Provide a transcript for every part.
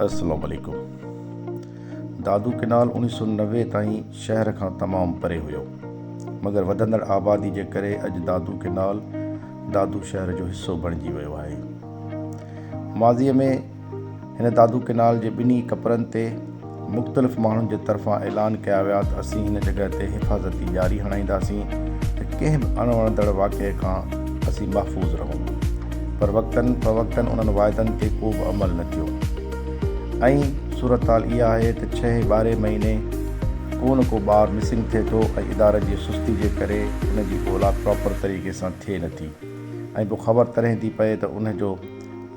अस्सलाम वालेकुम। दादू केनाल 1990 ताईं शहर खां तमामु परे हुयो, मगर वधंदड़ आबादी जे करे अॼु दादू केनाल दादू शहर जो हिसो बणिजी वियो आहे। माज़ीअ में हिन दादू केनाल जे ॿिन्ही कपरनि ते मुख़्तलिफ़ माण्हुनि जे तरफ़ां ऐलान कया विया त असीं हिन जॻह ते हिफ़ाज़ती ॾियारी हणाईंदासीं त कंहिं बि अणवणंदड़ वाक़े खां असीं महफ़ूज़ रहूं, पर वक़्तनि फ़वक़्तनि उन्हनि वाइदनि ते को बि अमल न थियो। ऐं सूरत हाल इहा आहे त 6-12 महीने को न को ॿारु मिसिंग थिए थो ऐं इदारे जी सुस्ती जे करे उन जी ॻोल्हा प्रॉपर तरीक़े सां थिए नथी, ऐं पोइ ख़बर तरे थी पए त उन जो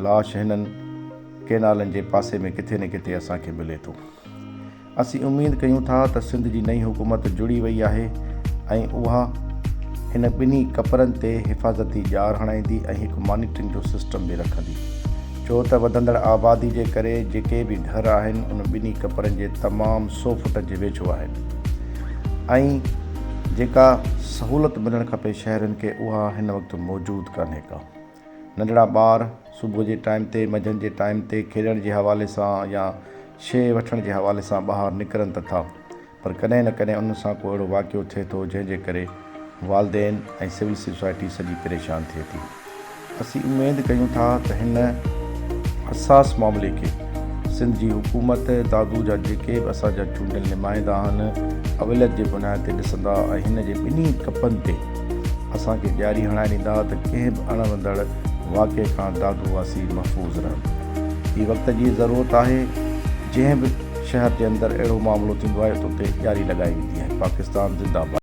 लाश हिननि केनालनि जे पासे में किथे न किथे असांखे मिले थो। असीं उमेद कयूं था त सिंध जी नई हुकूमत जुड़ी वई आहे ऐं उहा हिन ॿिन्ही कपरनि ते हिफ़ाज़ती ॼार हणाईंदी ऐं हिकु मॉनिटरिंग जो सिस्टम बि रखंदी, छो त वधंदड़ आबादी जे करे जेके बि घर आहिनि उन ॿिन्ही कपरनि जे तमामु 100 फुट जे वेझो आहिनि ऐं जेका सहूलियत मिलणु खपे शहरनि खे उहा हिन वक़्तु मौजूदु कान्हे का। नंढड़ा ॿार सुबुह जे टाइम ते मंझंदि जे टाइम ते खेॾण जे हवाले सां या शइ वठण जे हवाले सां ॿाहिरि निकिरनि त था, पर कॾहिं न कॾहिं उन सां को अहिड़ो वाक़ियो थिए थो जंहिंजे करे वालदेन ऐं सिविल सोसाइटी सॼी परेशान थिए थी। असीं उमेद कयूं था त हिन हसास मामले खे सिंध जी हुकूमत दादू जा जेके बि असांजा चूंडियल नुमाइंदा आहिनि अवलियत जे बुनियाद ते ॾिसंदा ऐं हिन जे ॿिन्ही कपनि ते असांखे ॾियारी हणाए ॾींदा त कंहिं बि अणवंदड़ वाक़े खां दादू वासी महफ़ूज़ रहनि। हीअ वक़्त जी ज़रूरत आहे, जंहिं बि शहर जे अंदरि अहिड़ो मामिलो थींदो आहे त उते ॾियारी लॻाई वेंदी आहे। पाकिस्तान ज़िंदाबाद।